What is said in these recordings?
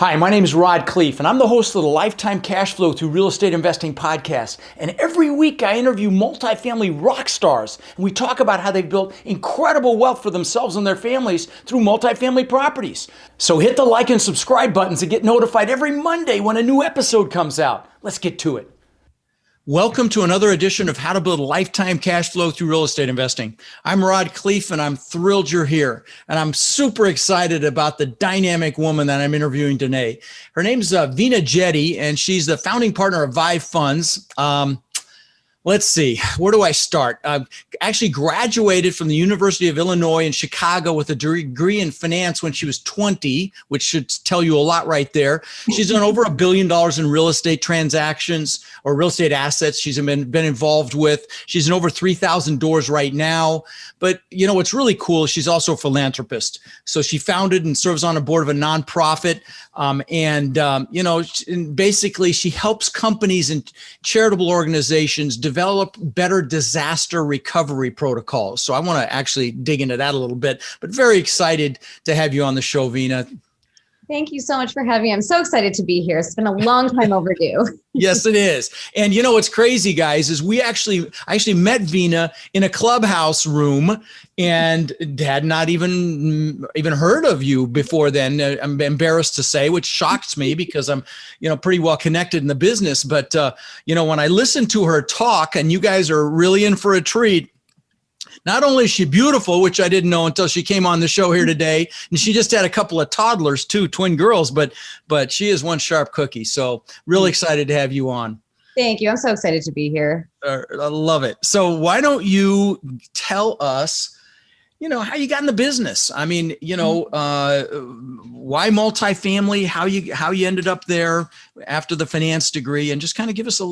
Hi, my name is Khleif, and I'm the host of the Lifetime Cash Flow Through Real Estate Investing podcast. And every week I interview multifamily rock stars, and we talk about how they've built incredible wealth for themselves and their families through multifamily properties. So hit the like and subscribe buttons to get notified every Monday when a new episode comes out. Let's get to it. Welcome to another edition of How to Build Lifetime Cash Flow Through Real Estate Investing. I'm Khleif, and I'm thrilled you're here. And I'm super excited about the dynamic woman that I'm interviewing today. Her name's Veena Jetti, and she's the founding partner of Vive Funds. Let's see, where do I start? Actually graduated from the University of Illinois in Chicago with a degree in finance when she was 20, which should tell you a lot right there. She's done over $1 billion in real estate transactions or real estate assets she's been involved with. She's in over 3,000 doors right now. But you know, what's really cool, she's also a philanthropist. So she founded and serves on a board of a nonprofit. Basically she helps companies and charitable organizations develop better disaster recovery protocols. So I want to actually dig into that a little bit, but very excited to have you on the show, Veena. Thank you so much for having me. I'm so excited to be here. It's been a long time overdue. Yes, it is. And you know what's crazy, guys, is I actually met Veena in a clubhouse room and had not even heard of you before then. I'm embarrassed to say, which shocks me because I'm, pretty well connected in the business. But, when I listened to her talk, and you guys are really in for a treat. Not only is she beautiful, which I didn't know until she came on the show here today, and she just had a couple of toddlers too, twin girls, but she is one sharp cookie. So really excited to have you on. Thank you. I'm so excited to be here. I love it. So why don't you tell us, how you got in the business? I mean, why multifamily, how you ended up there after the finance degree, and just kind of give us a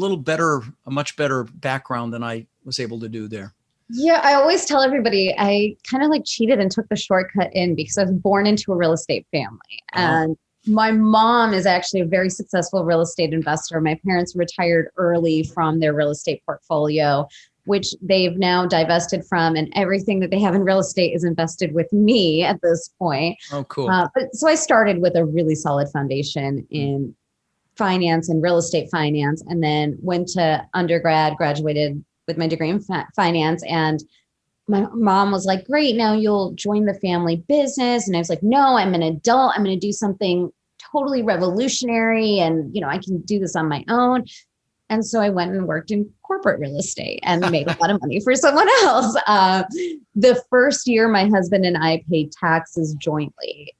much better background than I was able to do there. Yeah, I always tell everybody I kind of cheated and took the shortcut in because I was born into a real estate family. And my mom is actually a very successful real estate investor. My parents retired early from their real estate portfolio, which they've now divested from, and everything that they have in real estate is invested with me at this point. Oh, cool. So I started with a really solid foundation in finance and real estate finance, and then went to undergrad, graduated with my degree in finance. And my mom was like, great, now you'll join the family business. And I was like, no, I'm an adult. I'm going to do something totally revolutionary. And, I can do this on my own. And so I went and worked in corporate real estate and made a lot of money for someone else. The first year, my husband and I paid taxes jointly.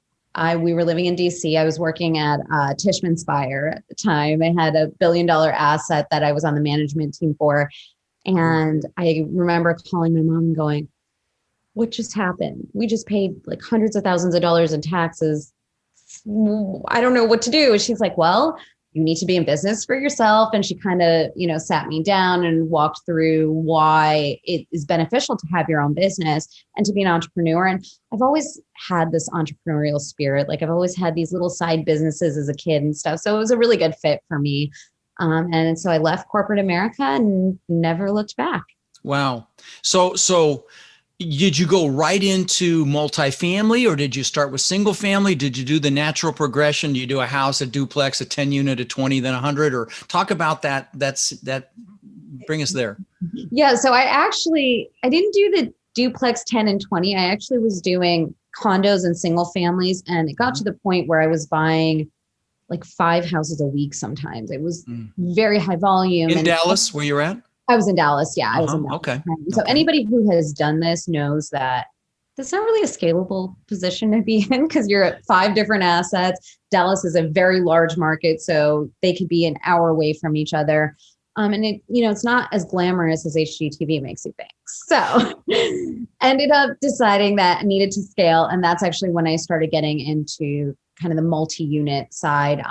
We were living in DC. I was working at Tishman Speyer at the time. I had $1 billion asset that I was on the management team for. And I remember calling my mom and going, what just happened? We just paid hundreds of thousands of dollars in taxes. I don't know what to do. And she's like, well, you need to be in business for yourself. And she kind of, sat me down and walked through why it is beneficial to have your own business and to be an entrepreneur. And I've always had this entrepreneurial spirit. I've always had these little side businesses as a kid and stuff. So it was a really good fit for me. And so I left corporate America and never looked back. Wow. So did you go right into multifamily, or did you start with single family? Did you do the natural progression? Do you do a house, a duplex, a 10 unit, a 20, then 100, or talk about that? Bring us there. Yeah. So I didn't do the duplex 10 and 20. I actually was doing condos and single families. And it got to the point where I was buying 5 houses a week sometimes. It was very high volume. In Dallas, where you're at? I was in Dallas. Yeah, I was in Dallas. Okay. So anybody who has done this knows that that's not really a scalable position to be in because you're at 5 different assets. Dallas is a very large market, so they could be an hour away from each other. And it's not as glamorous as HGTV makes you think. So ended up deciding that I needed to scale. And that's actually when I started getting into kind of the multi-unit side,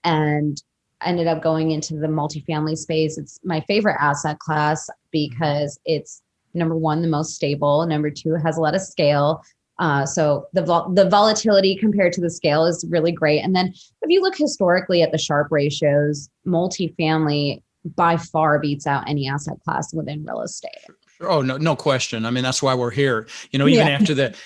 and ended up going into the multifamily space. It's my favorite asset class because it's, number one, the most stable. Number two, it has a lot of scale. So the volatility compared to the scale is really great. And then if you look historically at the Sharpe ratios, multifamily by far beats out any asset class within real estate. Oh, no, no question. I mean, that's why we're here. Yeah.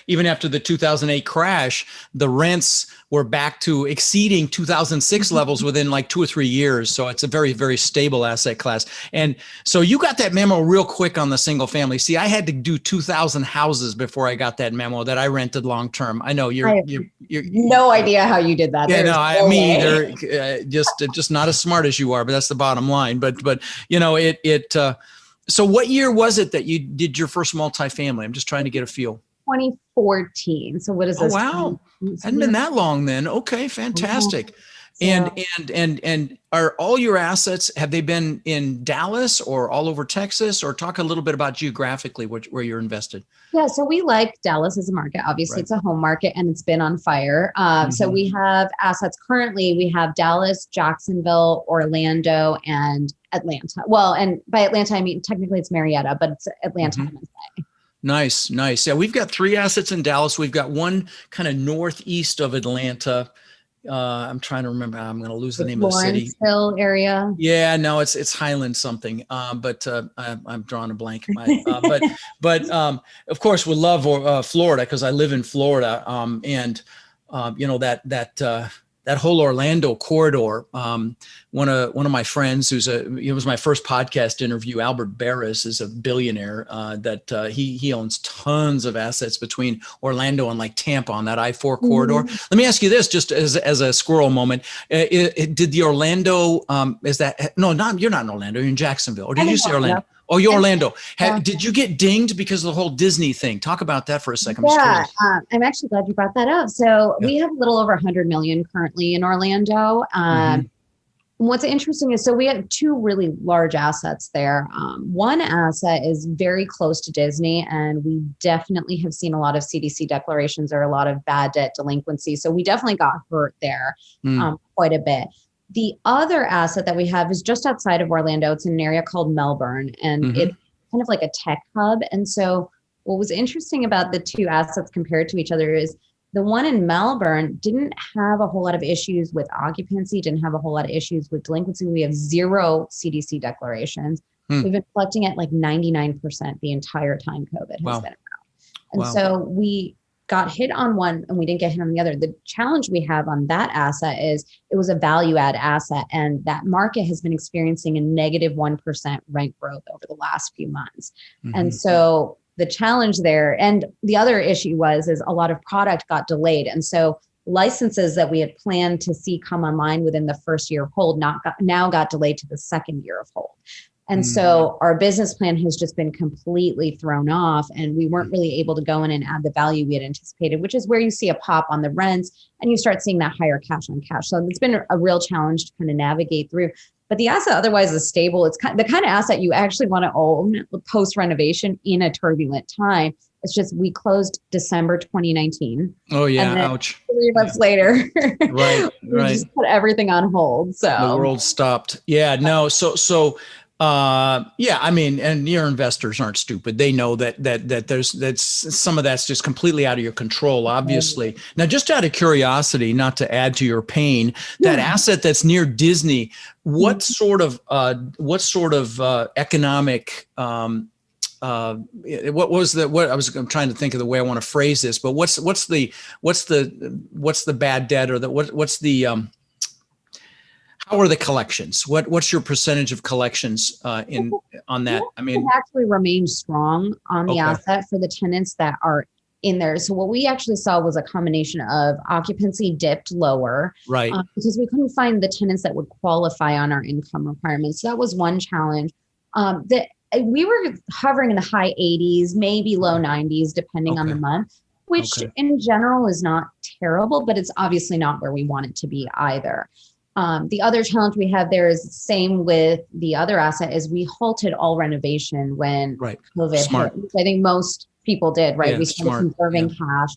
Even after the 2008 crash, the rents were back to exceeding 2006 levels within like 2 or 3 years. So it's a very, very stable asset class. And so you got that memo real quick on the single family. See, I had to do 2,000 houses before I got that memo that I rented long term. I know I have no idea how you did that. Yeah, There's no, no me way. either. Just not as smart as you are, but that's the bottom line. But so what year was it that you did your first multifamily? I'm just trying to get a feel. 2014. So what is Oh, this? wow. Hadn't been that long then. Okay, fantastic. And So, are all your assets, have they been in Dallas or all over Texas? Or talk a little bit about geographically where you're invested. yeah, so we like Dallas as a market. Obviously, Right. it's a home market and it's been on fire. So we have assets currently. We have Dallas, Jacksonville, Orlando, and Atlanta. Well, and by Atlanta, I mean technically it's Marietta, but it's Atlanta. Mhm. Nice, nice. Yeah, we've got 3 assets in Dallas. We've got one kind of northeast of Atlanta. I'm trying to remember. I'm going to lose the Like name of the city. Lawrenceville area. Yeah, no, it's Highland something. But I'm drawing a blank. But of course, we love Florida because I live in Florida. And that whole Orlando corridor. One of my friends it was my first podcast interview. Albert Barris is a billionaire that he owns tons of assets between Orlando and like Tampa on that I-4 corridor. Let me ask you this, just as a squirrel moment. Did the Orlando, you're not in Orlando, you're in Jacksonville. Or did you say Orlando? Oh, you're Orlando. Did you get dinged because of the whole Disney thing? Talk about that for a second. Yeah, I'm actually glad you brought that up. So we have a little over 100 million currently in Orlando. What's interesting is, so we have 2 really large assets there. One asset is very close to Disney, and we definitely have seen a lot of CDC declarations or a lot of bad debt delinquency. So we definitely got hurt there quite a bit. The other asset that we have is just outside of Orlando. It's in an area called Melbourne, and it's kind of like a tech hub. And so what was interesting about the 2 assets compared to each other is the one in Melbourne didn't have a whole lot of issues with occupancy, didn't have a whole lot of issues with delinquency. We have 0 CDC declarations. We've been collecting at like 99% the entire time COVID has been around. And so we got hit on one and we didn't get hit on the other. The challenge we have on that asset is it was a value add asset, and that market has been experiencing a negative 1% rent growth over the last few months. And so the challenge there, and the other issue is a lot of product got delayed. And so licenses that we had planned to see come online within the first year of hold now got delayed to the second year of hold. And so our business plan has just been completely thrown off, and we weren't really able to go in and add the value we had anticipated, which is where you see a pop on the rents and you start seeing that higher cash on cash. So it's been a real challenge to kind of navigate through. But the asset otherwise is stable. It's the kind of asset you actually want to own post renovation in a turbulent time. It's just we closed December 2019. Oh yeah, and then ouch. 3 months later, right. we just put everything on hold. So the world stopped. Yeah, no. I mean, and your investors aren't stupid. They know that that's some of that's just completely out of your control, obviously. Now, just out of curiosity, not to add to your pain, that asset that's near Disney, what sort of economic I'm trying to think of the way I want to phrase this, but what's the bad debt, or how are the collections? What's your percentage of collections on that? I mean, it actually remained strong on the asset for the tenants that are in there. So what we actually saw was a combination of occupancy dipped lower, right? Because we couldn't find the tenants that would qualify on our income requirements. So that was one challenge. That we were hovering in the high 80s, maybe low 90s, depending on the month, which in general is not terrible, but it's obviously not where we want it to be either. The other challenge we have there is the same with the other asset is we halted all renovation when COVID hit, which I think most people did, right? We started conserving cash.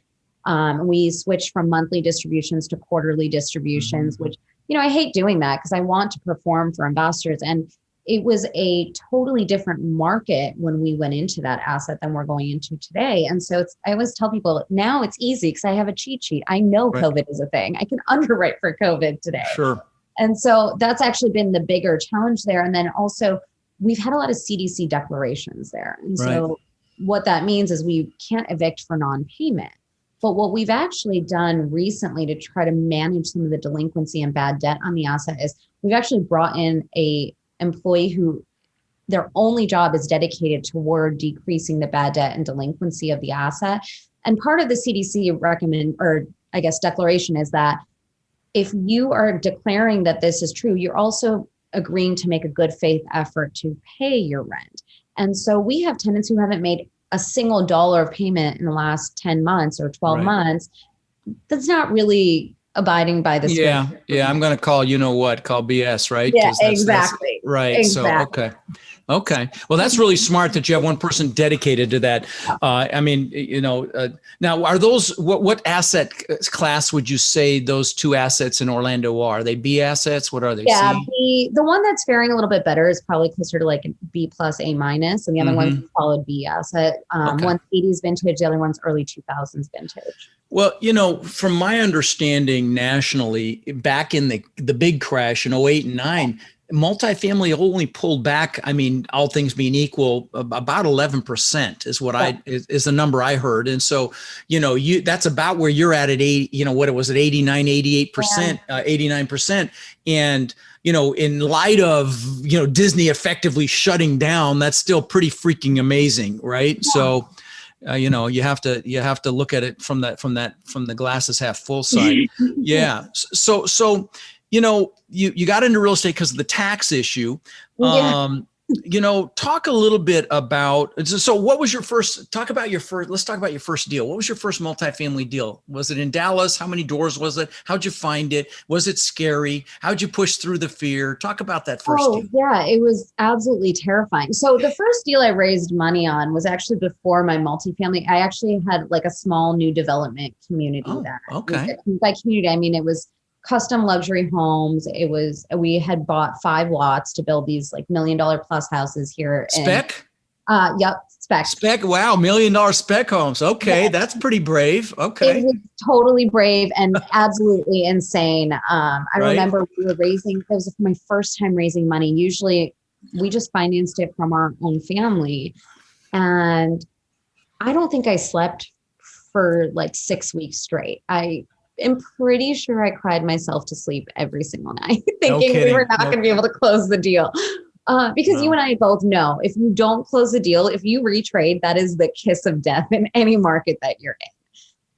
We switched from monthly distributions to quarterly distributions, which, I hate doing that because I want to perform for investors. And it was a totally different market when we went into that asset than we're going into today. And so I always tell people now it's easy because I have a cheat sheet. I know COVID is a thing. I can underwrite for COVID today. Sure. And so that's actually been the bigger challenge there. And then also we've had a lot of CDC declarations there. And Right. so what that means is we can't evict for non-payment. But what we've actually done recently to try to manage some of the delinquency and bad debt on the asset is we've actually brought in a employee who their only job is dedicated toward decreasing the bad debt and delinquency of the asset. And part of the CDC declaration is that if you are declaring that this is true, you're also agreeing to make a good faith effort to pay your rent. And so we have tenants who haven't made a single dollar of payment in the last 10 months or 12 months. That's not really abiding by the spirit. Yeah. I'm going to call BS, right? Yeah, That's exactly. right. Exactly. So, okay. Well, that's really smart that you have one person dedicated to that. Now are those, what asset class would you say those two assets in Orlando are? Are they B assets? What are they? Yeah, C? the one that's faring a little bit better is probably closer to like a B plus, A minus, and the other one's a solid B asset. One's 80s vintage, the other one's early 2000s vintage. Well, from my understanding nationally, back in the big crash in 08 and 09, multifamily only pulled back, all things being equal, about 11% is what is the number I heard. And so, that's about where you're at 80, what it was at 89, 88%, 89%. And, in light of, Disney effectively shutting down, that's still pretty freaking amazing. Right. Yeah. So, you have to look at it from the glasses half full side. Yeah. So, you got into real estate because of the tax issue. Talk a little bit about, so what was let's talk about your first deal. What was your first multifamily deal? Was it in Dallas? How many doors was it? How'd you find it? Was it scary? How'd you push through the fear? Talk about that first deal. Yeah, it was absolutely terrifying. So the first deal I raised money on was actually before my multifamily. I actually had like a small new development community. By community, I mean, it was custom luxury homes. We had bought 5 lots to build these like $1 million plus houses here. Spec? Yep. Spec. Wow. $1 million spec homes. Okay. Yeah. That's pretty brave. Okay. It was totally brave and absolutely insane. I remember we were it was my first time raising money. Usually we just financed it from our own family. And I don't think I slept for like 6 weeks straight. I'm pretty sure I cried myself to sleep every single night thinking we were not going to be able to close the deal. Because you and I both know if you don't close the deal, if you retrade, that is the kiss of death in any market that you're in.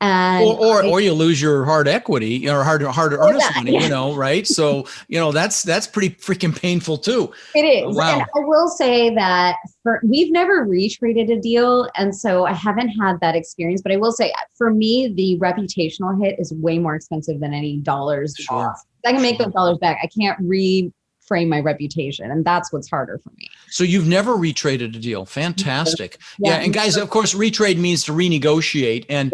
And or you lose your hard equity or hard earnest money, right? So, that's pretty freaking painful too. It is. Wow. And I will say that we've never retraded a deal. And so I haven't had that experience, but I will say for me, the reputational hit is way more expensive than any dollars lost. I can make those dollars back. I can't reframe my reputation. And that's what's harder for me. So you've never retraded a deal. Fantastic. Yeah. And guys, of course, retrade means to renegotiate. And,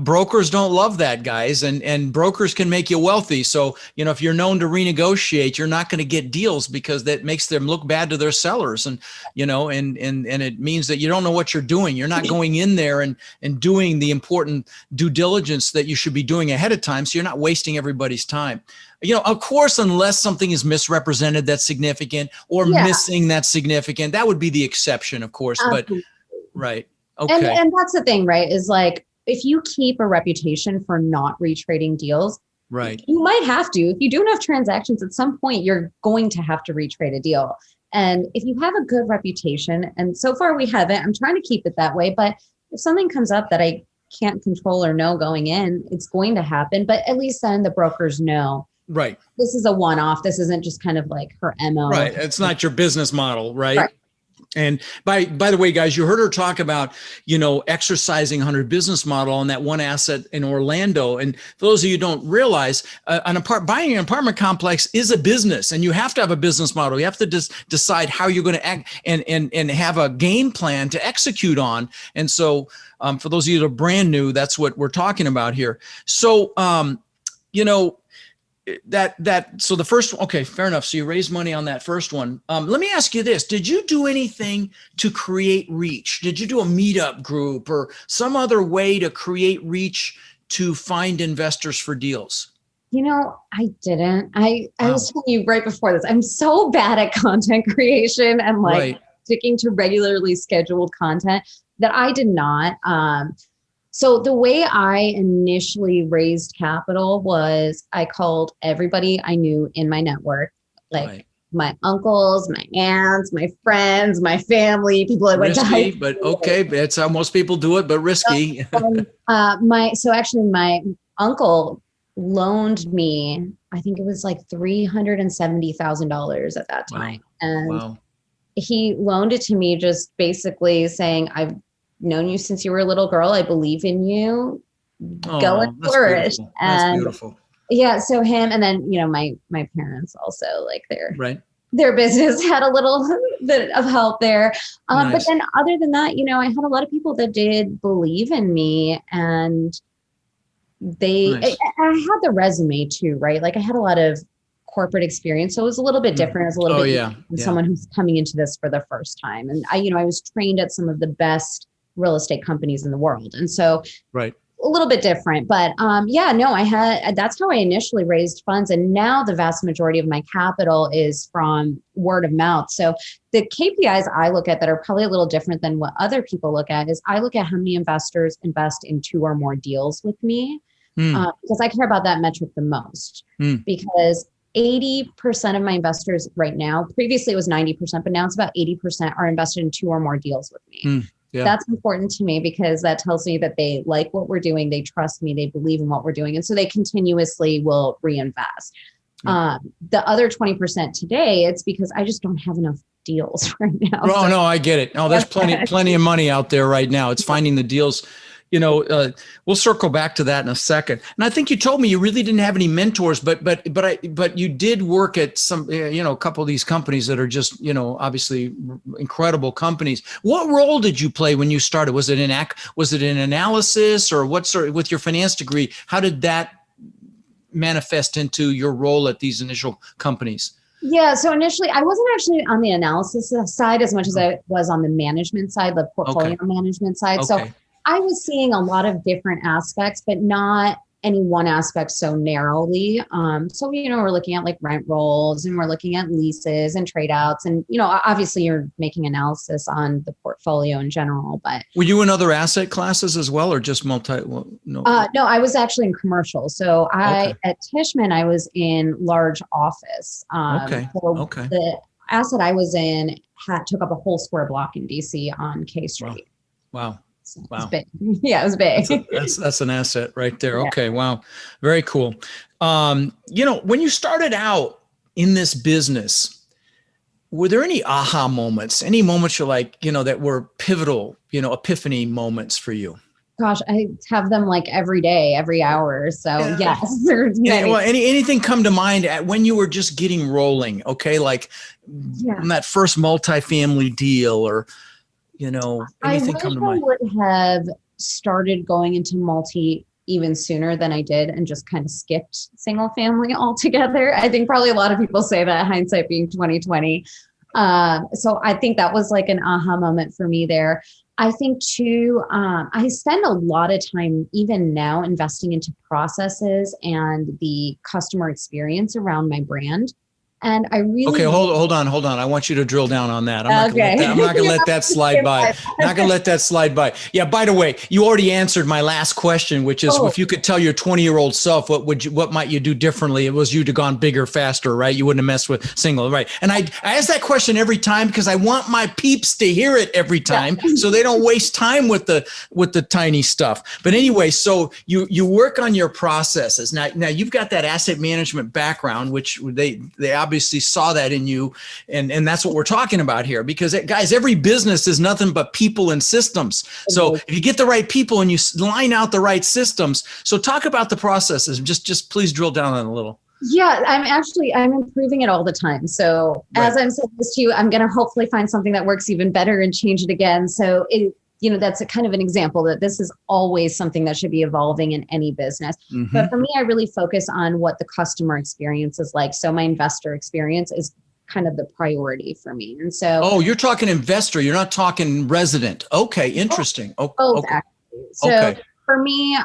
brokers don't love that, guys. And brokers can make you wealthy. So, if you're known to renegotiate, you're not going to get deals because that makes them look bad to their sellers. And, and it means that you don't know what you're doing. You're not going in there and doing the important due diligence that you should be doing ahead of time. So you're not wasting everybody's time. Of course, unless something is misrepresented that's significant or missing that's significant, that would be the exception, of course. Absolutely. But right. Okay. And that's the thing, right? Is like, if you keep a reputation for not retrading deals, right, you might have to. If you do enough transactions, at some point, you're going to have to retrade a deal. And if you have a good reputation, and so far we haven't, I'm trying to keep it that way. But if something comes up that I can't control or know going in, it's going to happen. But at least then the brokers know. Right. This is a one-off. This isn't just kind of like her MO. Right. It's not your business model, right? And by the way, guys, you heard her talk about, exercising her business model on that one asset in Orlando. And for those of you who don't realize, buying an apartment complex is a business, and you have to have a business model. You have to decide how you're going to act and have a game plan to execute on. And so for those of you that are brand new, that's what we're talking about here. So, so the first, okay, fair enough. So you raised money on that first one. Let me ask you this. Did you do anything to create reach? Did you do a meetup group or some other way to create reach to find investors for deals? I didn't. I was telling you right before this, I'm so bad at content creation and like Right. sticking to regularly scheduled content that I did not. So the way I initially raised capital was I called everybody I knew in my network, like Right. my uncles, my aunts, my friends, my family, people I went to high Risky, school but with. okay. That's how most people do it, but risky. My uncle loaned me, I think it was like $370,000 at that Wow. time. And Wow. he loaned it to me just basically saying, I've known you since you were a little girl. I believe in you. Go and Oh, that's flourish. beautiful. That's And beautiful. yeah, so him and then, my parents also like Right. their business had a little bit of help there. But Nice. then other than that, I had a lot of people that did believe in me and Nice. I had the resume too, right? Like I had a lot of corporate experience. So it was a little bit Mm. different. It was a little Oh bit yeah. than Yeah. someone who's coming into this for the first time. And I was trained at some of the best real estate companies in the world. And so Right. a little bit different, but that's how I initially raised funds. And now the vast majority of my capital is from word of mouth. So the KPIs I look at that are probably a little different than what other people look at is I look at how many investors invest in 2 or more deals with me. Mm. Because I care about that metric the most Mm. because 80% of my investors right now, previously it was 90%, but now it's about 80% are invested in 2 or more deals with me. Mm. Yeah. That's important to me because that tells me that they like what we're doing. They trust me. They believe in what we're doing. And so they continuously will reinvest. Yeah. The other 20% today, it's because I just don't have enough deals right now. Oh, So no, I get it. No, there's plenty of money out there right now. It's finding the deals. We'll circle back to that in a second. And I think you told me you really didn't have any mentors, but you did work at some, a couple of these companies that are just, obviously incredible companies. What role did you play when you started? Was it in analysis or what sort with your finance degree? How did that manifest into your role at these initial companies? Yeah. So initially, I wasn't actually on the analysis side as much as I was on the management side, the portfolio management side. So Okay. I was seeing a lot of different aspects, but not any one aspect so narrowly. So, we're looking at like rent rolls and we're looking at leases and trade outs. And, obviously you're making analysis on the portfolio in general, but. Were you in other asset classes as well, or just multi? Well, no. No, I was actually in commercial. So Okay. at Tishman, I was in large office. Okay. So Okay. the asset I was in took up a whole square block in DC on K Street. Wow. So it Wow. was big. Yeah, it was big. That's an asset right there. Yeah. Okay. Wow. Very cool. When you started out in this business, were there any aha moments, any moments you're like, that were pivotal, epiphany moments for you? Gosh, I have them like every day, every hour. So yes, there's many. Well, anything come to mind when you were just getting rolling? Okay. Like that first multifamily deal or, anything come to mind? I wish I would have started going into multi even sooner than I did and just kind of skipped single family altogether. I think probably a lot of people say that, hindsight being 2020. So I think that was like an aha moment for me there. I think too, I spend a lot of time even now investing into processes and the customer experience around my brand. And I really okay. Hold on. I want you to drill down on that. I'm not going to let that slide by. Not going to let that slide by. Yeah. By the way, you already answered my last question, which is if you could tell your 20-year-old self, what might you do differently? It was you'd have gone bigger, faster, right? You wouldn't have messed with single, right? And I ask that question every time because I want my peeps to hear it every time, so they don't waste time with the tiny stuff. But anyway, so you work on your processes. Now you've got that asset management background, which they obviously saw that in you. And that's what we're talking about here, because guys, every business is nothing but people and systems. So if you get the right people and you line out the right systems. So talk about the processes. Just please drill down on it a little. Yeah, I'm improving it all the time. So as I'm saying this to you, I'm going to hopefully find something that works even better and change it again. So that's a kind of an example that this is always something that should be evolving in any business. Mm-hmm. But for me, I really focus on what the customer experience is like. So my investor experience is kind of the priority for me. And so, you're talking investor, you're not talking resident. Okay. Interesting. Both, okay. actually. So for me,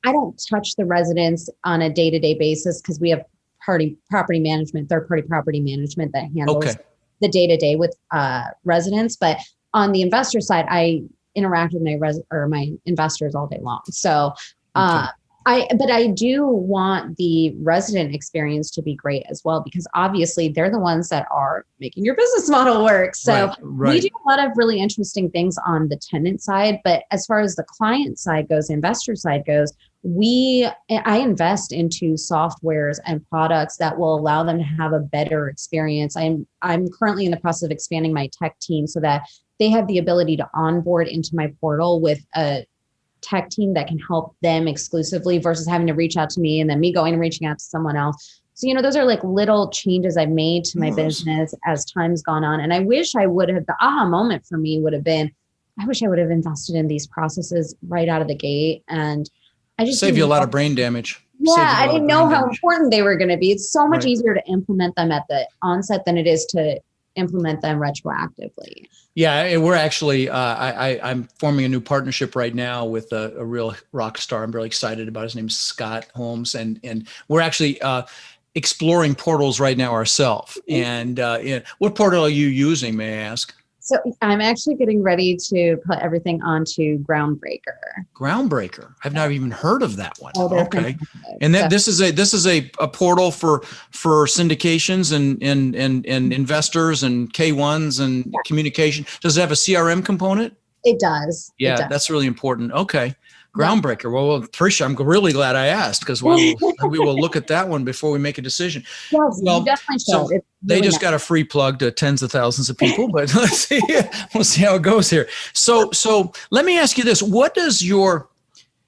I don't touch the residents on a day-to-day basis because we have property management, third-party property management that handles the day-to-day with residents. But on the investor side, I interact with my investors all day long. So but I do want the resident experience to be great as well, because obviously they're the ones that are making your business model work. So we do a lot of really interesting things on the tenant side, but as far as the client side goes, investor side goes, I invest into softwares and products that will allow them to have a better experience. I'm currently in the process of expanding my tech team so that they have the ability to onboard into my portal with a tech team that can help them exclusively versus having to reach out to me and then me going and reaching out to someone else. So, those are like little changes I've made to my business as time's gone on. And I wish I would have, the aha moment for me would have been, I wish I would have invested in these processes right out of the gate. And I just save you a lot of brain damage. Yeah, I didn't know how important they were going to be. It's so much easier to implement them at the onset than it is to implement them retroactively. Yeah, we're actually, I'm forming a new partnership right now with a real rock star. I'm really excited about. His name's Scott Holmes. And we're actually exploring portals right now ourselves. And what portal are you using, may I ask? So I'm actually getting ready to put everything onto Groundbreaker. Groundbreaker. I've not even heard of that one. Oh, okay. And then this is a portal for syndications and investors and K1s and communication. Does it have a CRM component? It does. Yeah, it does. That's really important. Okay. Groundbreaker. Well, Tricia, I'm really glad I asked, because we will look at that one before we make a decision. Yes, well, you definitely should. So they just got a free plug to tens of thousands of people, but let's see. We'll see how it goes here. So let me ask you this: what does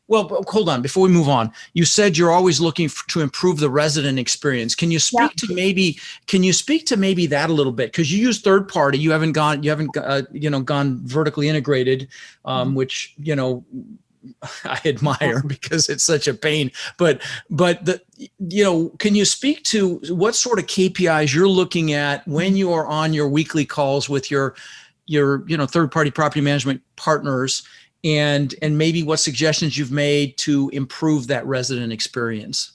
hold on, before we move on, you said you're always looking to improve the resident experience. Can you speak to maybe that a little bit? Because you use third party, you haven't gone vertically integrated, which I admire because it's such a pain. But can you speak to what sort of KPIs you're looking at when you are on your weekly calls with your third party property management partners, and maybe what suggestions you've made to improve that resident experience?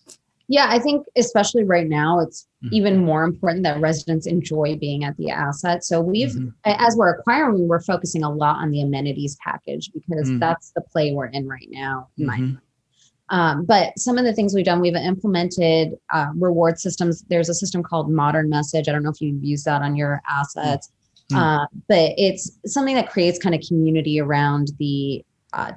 Yeah, I think especially right now, it's even more important that residents enjoy being at the asset. So as we're acquiring, we're focusing a lot on the amenities package because that's the play we're in right now, in my mind. But some of the things we've done, we've implemented reward systems. There's a system called Modern Message. I don't know if you've used that on your assets, but it's something that creates kind of community around the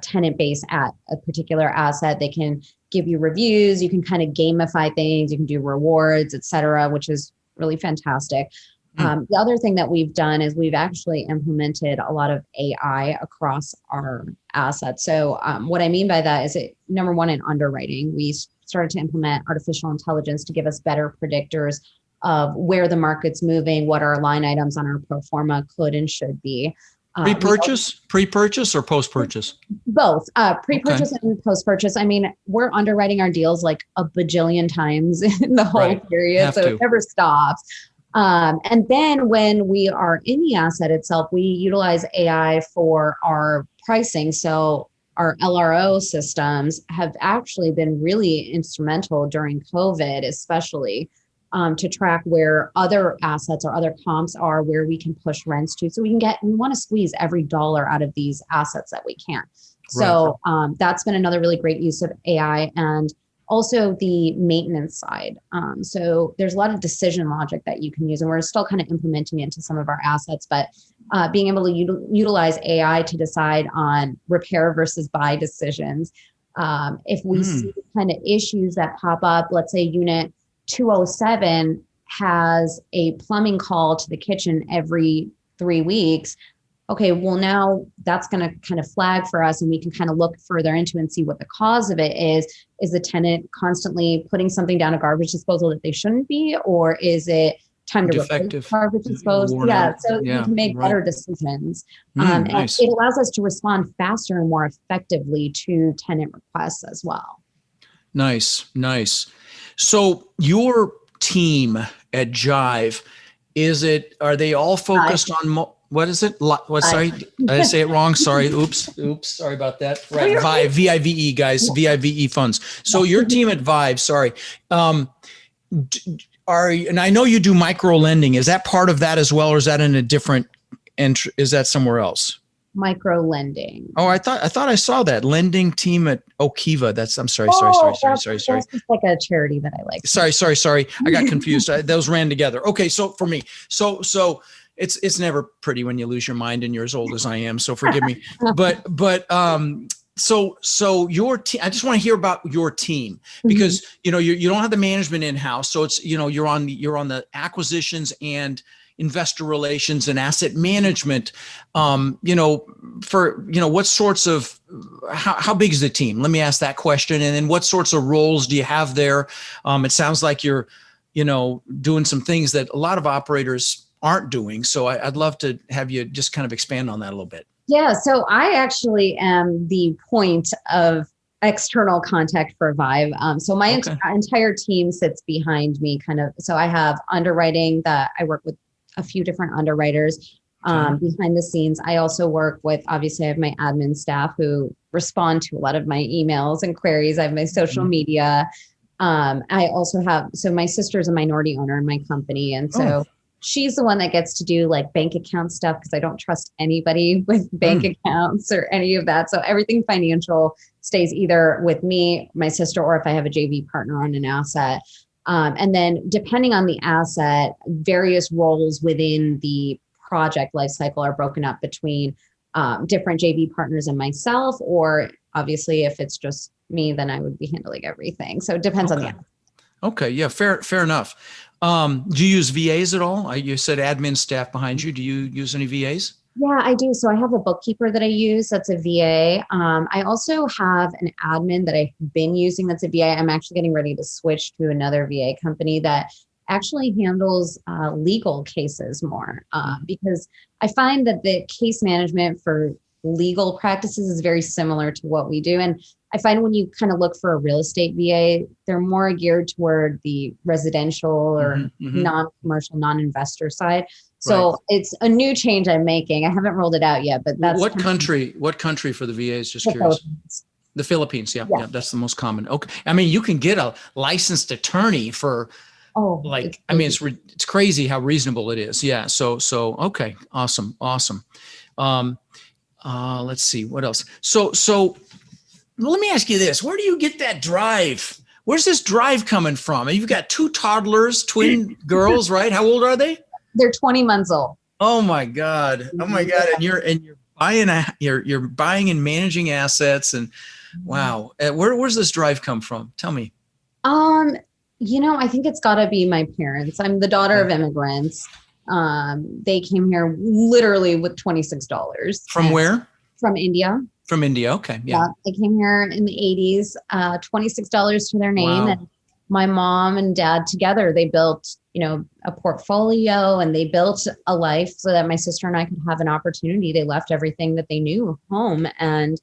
tenant base at a particular asset. They can give you reviews, you can kind of gamify things, you can do rewards, et cetera, which is really fantastic. The other thing that we've done is we've actually implemented a lot of AI across our assets. So what I mean by that is number one, in underwriting, we started to implement artificial intelligence to give us better predictors of where the market's moving, what our line items on our pro forma could and should be. Pre-purchase or post-purchase? Both, pre-purchase and post-purchase. I mean, we're underwriting our deals like a bajillion times in the whole period, so it never stops. And then when we are in the asset itself, we utilize AI for our pricing. So our LRO systems have actually been really instrumental during COVID, especially. To track where other assets or other comps are, where we can push rents to. So we want to squeeze every dollar out of these assets that we can. So that's been another really great use of AI, and also the maintenance side. So there's a lot of decision logic that you can use, and we're still kind of implementing it into some of our assets, but being able to utilize AI to decide on repair versus buy decisions. If we see kind of issues that pop up, let's say unit 207 has a plumbing call to the kitchen every 3 weeks. Okay, well, now that's going to kind of flag for us, and we can kind of look further into and see what the cause of it is. Is the tenant constantly putting something down a garbage disposal that they shouldn't be, or is it time to replace garbage disposal? Yeah, so you can make better decisions. And it allows us to respond faster and more effectively to tenant requests as well. Nice. So your team at Jive, are they all focused on What is it? What? Sorry, did I say it wrong? Sorry. Oops. Sorry about that. Right. Vive, VIVE, guys, VIVE funds. So your team at Vive, sorry. And I know you do micro lending. Is that part of that as well, or is that in a different entry? Is that somewhere else? Micro lending. Oh, I thought I saw that lending team at Okiva. I'm sorry. That's just like a charity that I like. Sorry. I got confused. Those ran together. Okay. So for me, so it's never pretty when you lose your mind and you're as old as I am. So forgive me, so your team, I just want to hear about your team because, you don't have the management in-house. So it's, you're on the acquisitions and investor relations and asset management, what sorts of, how big is the team? Let me ask that question. And then what sorts of roles do you have there? It sounds like you're, doing some things that a lot of operators aren't doing. So I'd love to have you just kind of expand on that a little bit. Yeah. So I actually am the point of external contact for Vive. So my entire team sits behind me so I have underwriting that I work with a few different underwriters behind the scenes. I also work with, obviously I have my admin staff who respond to a lot of my emails and queries. I have my social media. I also have, so my sister's a minority owner in my company. And so she's the one that gets to do like bank account stuff because I don't trust anybody with bank accounts or any of that. So everything financial stays either with me, my sister, or if I have a JV partner on an asset. And then depending on the asset, various roles within the project lifecycle are broken up between different JV partners and myself, or obviously if it's just me, then I would be handling everything. So it depends on the asset. Okay. Yeah. Fair enough. Do you use VAs at all? You said admin staff behind you. Do you use any VAs? Yeah, I do. So I have a bookkeeper that I use. That's a VA. I also have an admin that I've been using. That's a VA. I'm actually getting ready to switch to another VA company that actually handles legal cases more because I find that the case management for legal practices is very similar to what we do. And I find when you kind of look for a real estate VA, they're more geared toward the residential or non-commercial, non-investor side. So it's a new change I'm making. I haven't rolled it out yet, but that's what country for the VAs? Just curious. Philippines. The Philippines. Yeah. That's the most common. Okay. I mean, you can get a licensed attorney for it's crazy how reasonable it is. Yeah. So, okay. Awesome. Let's see what else. So let me ask you this. Where do you get that drive? Where's this drive coming from? You've got two toddlers, twin girls, right? How old are they? They're 20 months old. Oh my God. And you're buying and managing assets and wow. Where's this drive come from? Tell me. I think it's gotta be my parents. I'm the daughter of immigrants. They came here literally with $26. From where? From India. From India. Okay. Yeah. They came here in the 80s, $26 to their name. Wow. And my mom and dad together, they built, a portfolio and they built a life so that my sister and I could have an opportunity. They left everything that they knew home and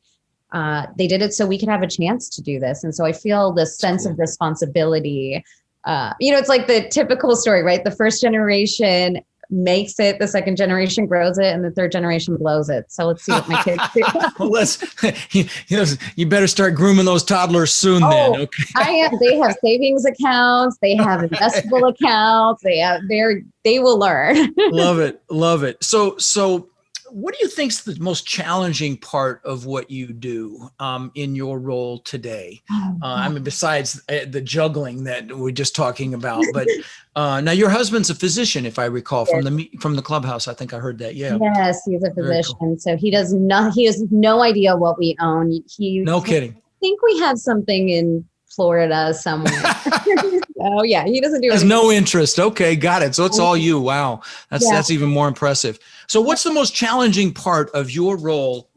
they did it so we could have a chance to do this. And so I feel this sense of responsibility. It's like the typical story, right? The first generation makes it, the second generation grows it, and the third generation blows it. So let's see what my kids do. Well, you better start grooming those toddlers soon then. Okay. They have savings accounts, they have investable accounts, they will learn. Love it. So what do you think is the most challenging part of what you do in your role today? Besides the juggling that we're just talking about, but now your husband's a physician, if I recall, from the clubhouse. I think I heard that. Yeah. Yes, he's a physician. Cool. So he has no idea what we own. No kidding. I think we have something in Florida somewhere. Oh yeah, he doesn't do. Has no interest. Okay, got it. So it's all you. Wow, that's even more impressive. So what's the most challenging part of your role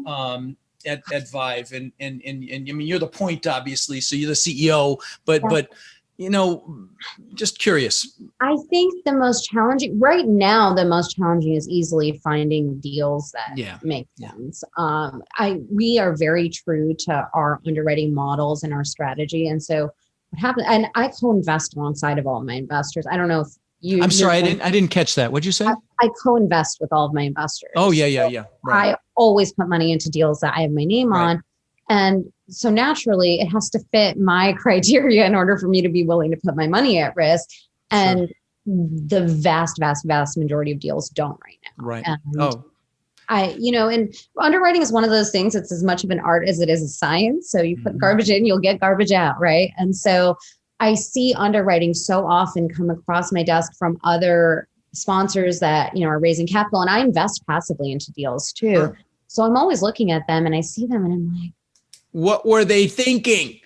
at Vive? And I mean, you're the point, obviously. So you're the CEO, but just curious. I think the most challenging right now, is easily finding deals that make sense. We are very true to our underwriting models and our strategy. And so what happens, and I co-invest alongside of all my investors. I don't know I'm sorry, I didn't catch that. What'd you say? I co-invest with all of my investors. Oh, yeah. Right. I always put money into deals that I have my name on. And so naturally it has to fit my criteria in order for me to be willing to put my money at risk. And the vast majority of deals don't right now. Right. And and underwriting is one of those things. It's as much of an art as it is a science. So you put garbage in, you'll get garbage out. Right. And so I see underwriting so often come across my desk from other sponsors that, are raising capital, and I invest passively into deals too. Sure. So I'm always looking at them and I see them and I'm like, what were they thinking?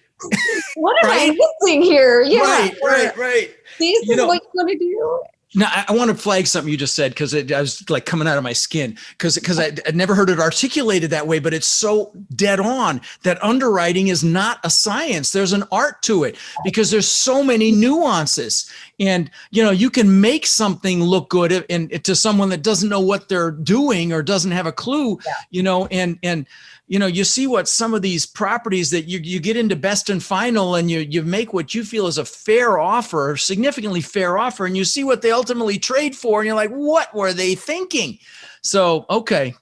What am I missing here? Yeah. Right. This is what you want to do. Now, I want to flag something you just said, because I was like coming out of my skin, because I'd never heard it articulated that way, but it's so dead on that underwriting is not a science. There's an art to it, because there's so many nuances. And, you can make something look good and to someone that doesn't know what they're doing or doesn't have a clue, and you see what some of these properties that you get into best and final, and you make what you feel is a fair offer, significantly fair offer, and you see what they ultimately trade for, and you're like, what were they thinking? So, okay.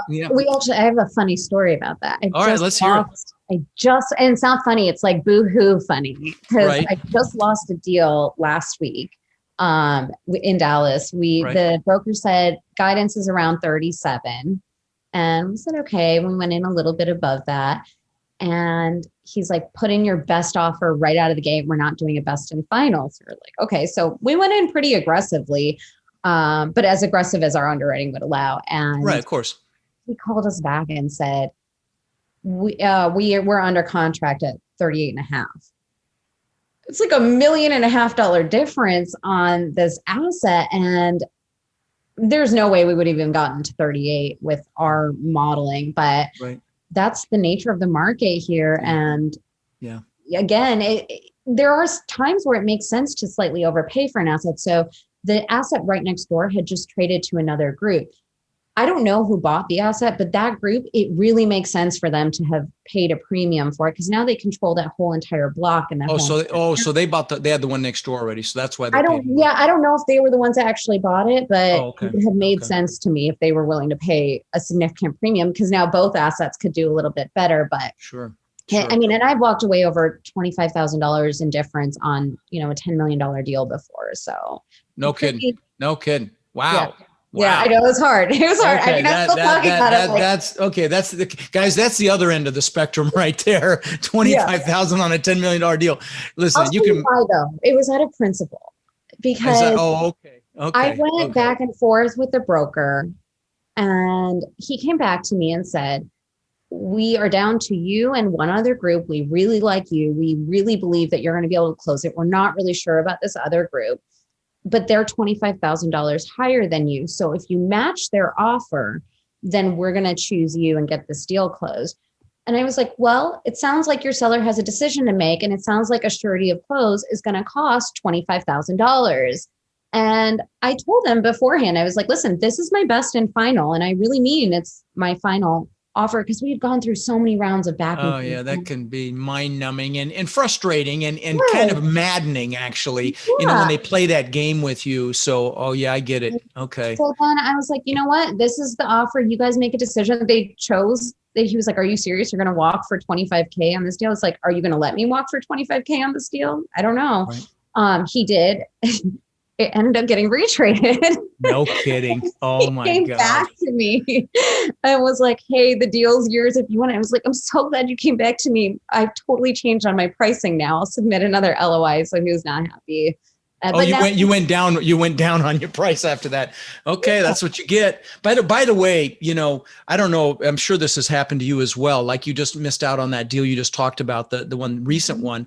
Yeah. I have a funny story about that. All right, let's hear it. And it's not funny. It's like boo-hoo funny, because I just lost a deal last week in Dallas. The broker said guidance is around 37. And we said, okay, we went in a little bit above that. And he's like, put in your best offer right out of the gate. We're not doing a best and final. So we're like, okay. So we went in pretty aggressively, but as aggressive as our underwriting would allow. And of course, he called us back and said, we're under contract at 38.5. It's like $1.5 million difference on this asset. And there's no way we would have even gotten to 38 with our modeling, but that's the nature of the market here. And again, there are times where it makes sense to slightly overpay for an asset. So the asset right next door had just traded to another group. I don't know who bought the asset, but that group, it really makes sense for them to have paid a premium for it, because now they control that whole entire block. And so they had the one next door already. So that's why I don't know if they were the ones that actually bought it, but it would have made sense to me if they were willing to pay a significant premium, because now both assets could do a little bit better. But sure. I mean, and I've walked away over $25,000 in difference on, a $10 million deal before. So no kidding. Wow. Yeah. Yeah, I know it was hard. It was hard. Okay, I mean, I'm still talking about it. That's okay. That's the guys. That's the other end of the spectrum right there. 25,000 on a $10 million deal. Listen, you can. Why though? It was out of principle, because I went back and forth with the broker, and he came back to me and said, "We are down to you and one other group. We really like you. We really believe that you're going to be able to close it. We're not really sure about this other group, but they're $25,000 higher than you. So if you match their offer, then we're going to choose you and get this deal closed." And I was like, well, it sounds like your seller has a decision to make, and it sounds like a surety of close is going to cost $25,000. And I told them beforehand, I was like, listen, this is my best and final. And I really mean it's my final offer, because we had gone through so many rounds of back and forth. Oh yeah, that can be mind numbing and frustrating and kind of maddening, actually, when they play that game with you. So, I get it. Okay. So then I was like, you know what? This is the offer. You guys make a decision. He was like, are you serious? You're going to walk for $25K on this deal? It's like, are you going to let me walk for $25K on this deal? I don't know. Right. He did. It ended up getting retraded. No kidding. Oh my God. He came back to me and was like, hey, the deal's yours if you want it. I was like, I'm so glad you came back to me. I've totally changed on my pricing now. I'll submit another LOI. So he was not happy. You went down on your price after that. Okay. That's what you get. By the way, I don't know, I'm sure this has happened to you as well. Like, you just missed out on that deal you just talked about, the one recent one.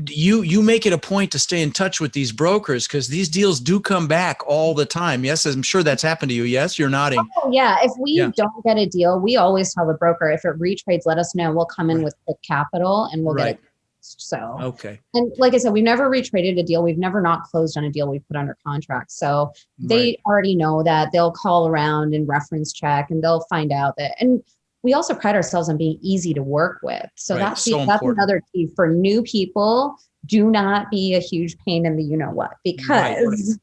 You make it a point to stay in touch with these brokers, because these deals do come back all the time. Yes, I'm sure that's happened to you. Yes, you're nodding. Oh, yeah. If we don't get a deal, we always tell the broker, if it retrades, let us know. We'll come in with the capital and we'll get it. So, okay. And like I said, we've never retraded a deal. We've never not closed on a deal we've put under contract. So they already know that. They'll call around and reference check, and they'll find out that. And we also pride ourselves on being easy to work with. So that's another key for new people. do not be a huge pain in the you know what, because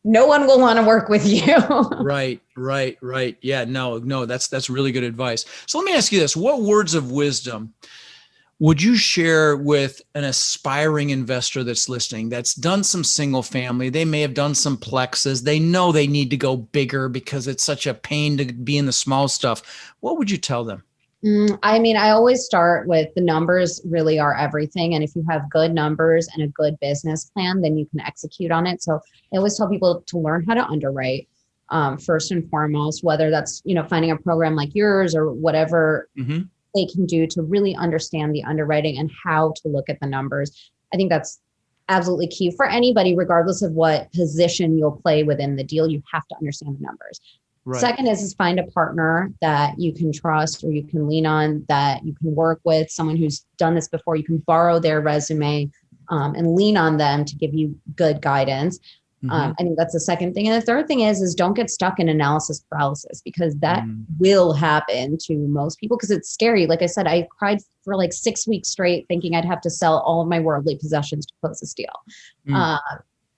no one will want to work with you. Right. Yeah, no, that's really good advice. So let me ask you this. What words of wisdom would you share with an aspiring investor that's listening, that's done some single family? They may have done some plexes. They know they need to go bigger because it's such a pain to be in the small stuff. What would you tell them? I mean, I always start with the numbers really are everything. And if you have good numbers and a good business plan, then you can execute on it. So I always tell people to learn how to underwrite, first and foremost, whether that's, finding a program like yours or whatever they can do to really understand the underwriting and how to look at the numbers. I think that's absolutely key for anybody, regardless of what position you'll play within the deal. You have to understand the numbers. Right. Second is find a partner that you can trust or you can lean on, that you can work with, someone who's done this before. You can borrow their resume and lean on them to give you good guidance. I think that's the second thing. And the third thing is don't get stuck in analysis paralysis, because that will happen to most people, because it's scary. Like I said, I cried for like 6 weeks straight thinking I'd have to sell all of my worldly possessions to close this deal.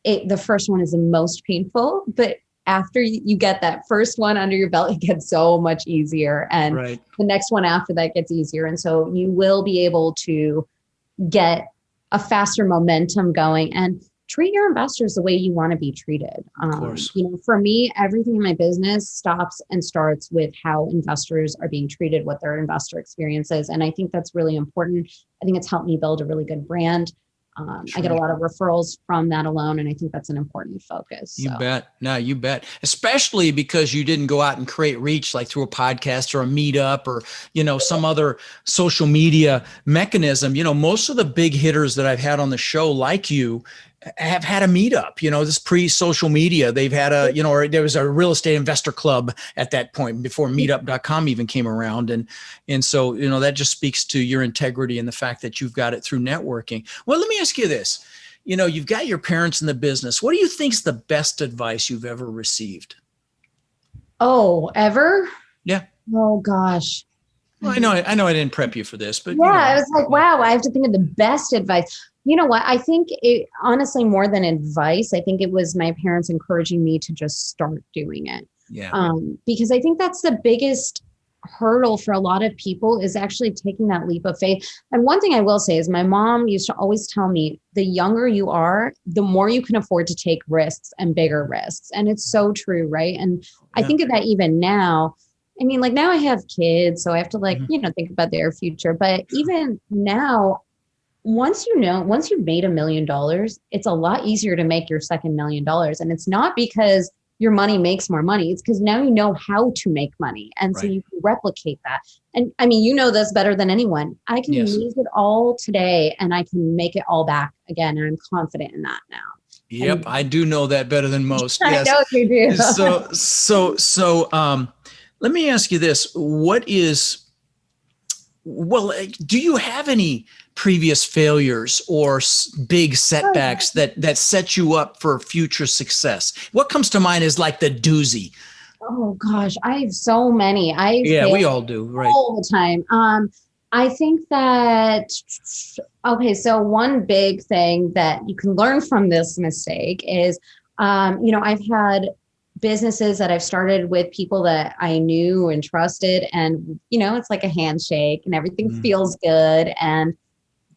The first one is the most painful, but after you get that first one under your belt, it gets so much easier. And the next one after that gets easier. And so you will be able to get a faster momentum going and treat your investors the way you want to be treated. Of course. For me, everything in my business stops and starts with how investors are being treated, what their investor experience is. And I think that's really important. I think it's helped me build a really good brand. I get a lot of referrals from that alone. And I think that's an important focus. You bet. No, you bet. Especially because you didn't go out and create reach like through a podcast or a meetup or, some other social media mechanism. Most of the big hitters that I've had on the show, like you, have had a meetup, this pre-social media. They've had or there was a real estate investor club at that point before meetup.com even came around. And so, that just speaks to your integrity and the fact that you've got it through networking. Well, let me ask you this. You've got your parents in the business. What do you think is the best advice you've ever received? Oh, ever? Yeah. Oh, gosh. Well, I know I didn't prep you for this, but I was like, wow, I have to think of the best advice. You know what? I think it, honestly, more than advice, I think it was my parents encouraging me to just start doing it. Yeah. Because I think that's the biggest hurdle for a lot of people, is actually taking that leap of faith. And one thing I will say is my mom used to always tell me, the younger you are, the more you can afford to take risks and bigger risks. And it's so true, right? And I think of that even now. I mean, like now I have kids, so I have to think about their future. But even now, once you've made $1 million, it's a lot easier to make your second $1 million. And it's not because your money makes more money. It's because now you know how to make money. And so you can replicate that. And I mean, this better than anyone. I can lose it all today and I can make it all back again. And I'm confident in that now. Yep. I do know that better than most. Yes. I know you do. So, let me ask you this. Do you have any previous failures or big setbacks that set you up for future success? What comes to mind is like the doozy? Oh gosh, I have so many. We all do, right? All the time. I think that, so one big thing that you can learn from this mistake is, I've had businesses that I've started with people that I knew and trusted, and, it's like a handshake and everything feels good. And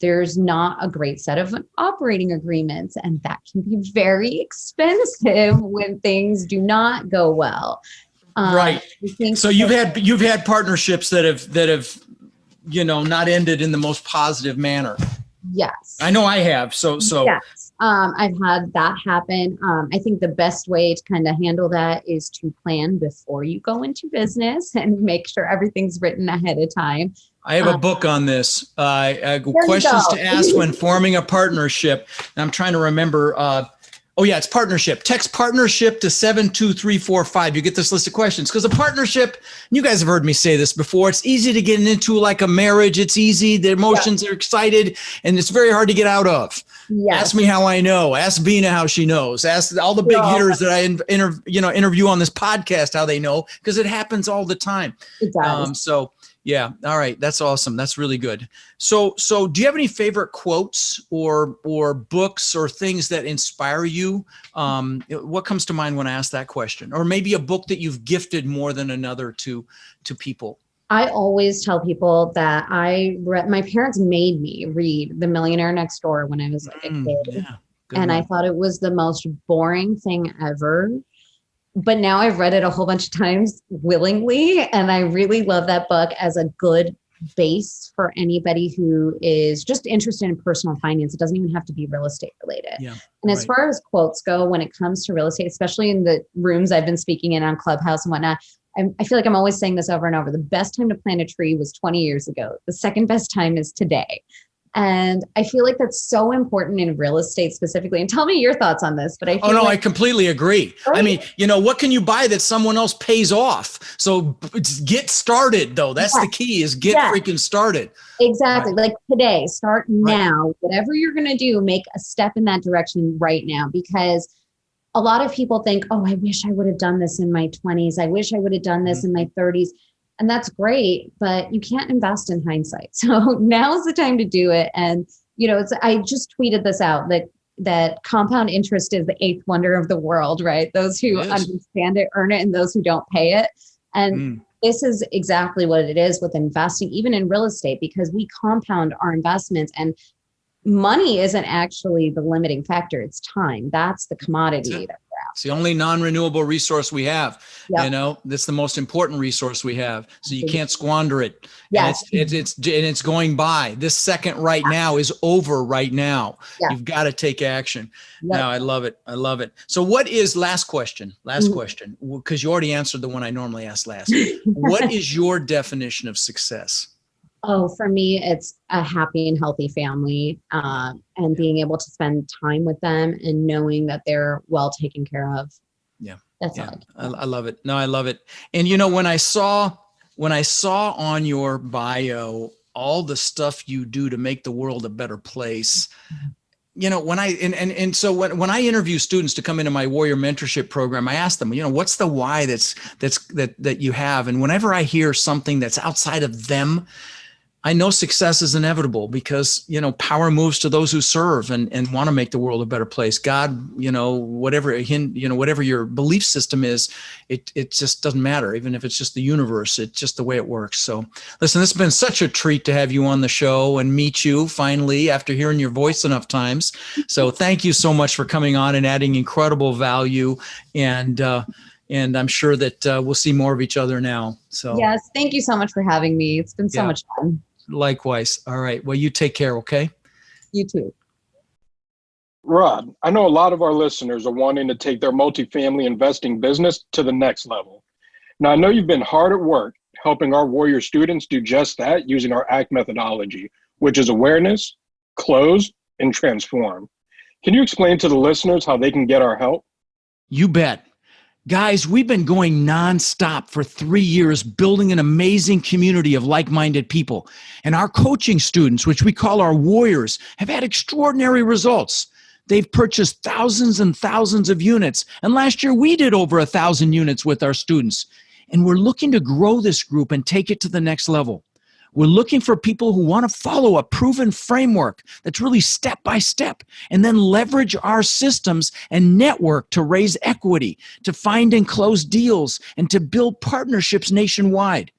there's not a great set of operating agreements. And that can be very expensive when things do not go well. Right. So you've had partnerships that have not ended in the most positive manner. Yes. I know I have. So yes. I've had that happen. I think the best way to kind of handle that is to plan before you go into business and make sure everything's written ahead of time. I have a book on this. Questions to ask when forming a partnership. And I'm trying to remember. It's partnership. Text partnership to 72345. You get this list of questions, because a partnership, you guys have heard me say this before, it's easy to get into like a marriage. It's easy. The emotions are excited and it's very hard to get out of. Yes. Ask me how I know. Ask Veena how she knows. Ask all the big hitters that I interview on this podcast how they know, because it happens all the time. It does. So Yeah. All right. That's awesome. That's really good. So do you have any favorite quotes or books or things that inspire you? What comes to mind when I ask that question? Or maybe a book that you've gifted more than another to people? I always tell people that my parents made me read The Millionaire Next Door when I was like a kid. Yeah. Good And one. I thought it was the most boring thing ever. But now I've read it a whole bunch of times willingly. And I really love that book as a good base for anybody who is just interested in personal finance. It doesn't even have to be real estate related. Yeah. And as far as quotes go, when it comes to real estate, especially in the rooms I've been speaking in on Clubhouse and whatnot, I feel like I'm always saying this over and over. The best time to plant a tree was 20 years ago. The second best time is today. And I feel like that's so important in real estate specifically. And tell me your thoughts on this, but I feel I completely agree. Right? I mean, what can you buy that someone else pays off? So get started though. That's the key is get freaking started. Exactly. Right. Like today, start now, whatever you're going to do, make a step in that direction right now, because a lot of people think, oh, I wish I would have done this in my 20s. I wish I would have done this in my 30s. And that's great, but you can't invest in hindsight. So now's the time to do it. And, I just tweeted this out that compound interest is the eighth wonder of the world, right? Those who understand it, earn it, and those who don't pay it. And this is exactly what it is with investing, even in real estate, because we compound our investments, and money isn't actually the limiting factor. It's time. That's the commodity. It's the only non-renewable resource we have. Yep. That's the most important resource we have. So you can't squander it. Yes. And it's going by. This second right now is over right now. Yep. You've got to take action. Yep. No, I love it. I love it. So what is last question, because you already answered the one I normally ask last. What is your definition of success? Oh, for me, it's a happy and healthy family, and being able to spend time with them and knowing that they're well taken care of. Yeah. That's all. I love it. No, I love it. And when I saw on your bio all the stuff you do to make the world a better place, when I interview students to come into my Warrior Mentorship program, I ask them, what's the why that you have? And whenever I hear something that's outside of them, I know success is inevitable because, power moves to those who serve and want to make the world a better place. God, whatever your belief system is, it just doesn't matter. Even if it's just the universe, it's just the way it works. So listen, this has been such a treat to have you on the show and meet you finally after hearing your voice enough times. So thank you so much for coming on and adding incredible value. And I'm sure that we'll see more of each other now. So yes, thank you so much for having me. It's been so much fun. Likewise. All right. Well, you take care. Okay. You too. Rod, I know a lot of our listeners are wanting to take their multifamily investing business to the next level. Now, I know you've been hard at work helping our Warrior students do just that using our ACT methodology, which is awareness, close, and transform. Can you explain to the listeners how they can get our help? You bet. Guys, we've been going nonstop for 3 years, building an amazing community of like-minded people. And our coaching students, which we call our warriors, have had extraordinary results. They've purchased thousands and thousands of units. And last year, we did over 1,000 units with our students. And we're looking to grow this group and take it to the next level. We're looking for people who want to follow a proven framework that's really step by step and then leverage our systems and network to raise equity, to find and close deals, and to build partnerships nationwide.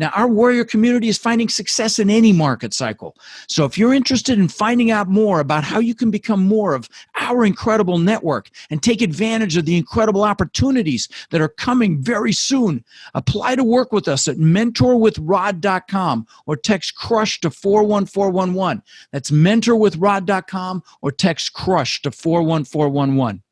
Now, our warrior community is finding success in any market cycle. So if you're interested in finding out more about how you can become more of our incredible network and take advantage of the incredible opportunities that are coming very soon, apply to work with us at mentorwithrod.com or text CRUSH to 41411. That's mentorwithrod.com or text CRUSH to 41411.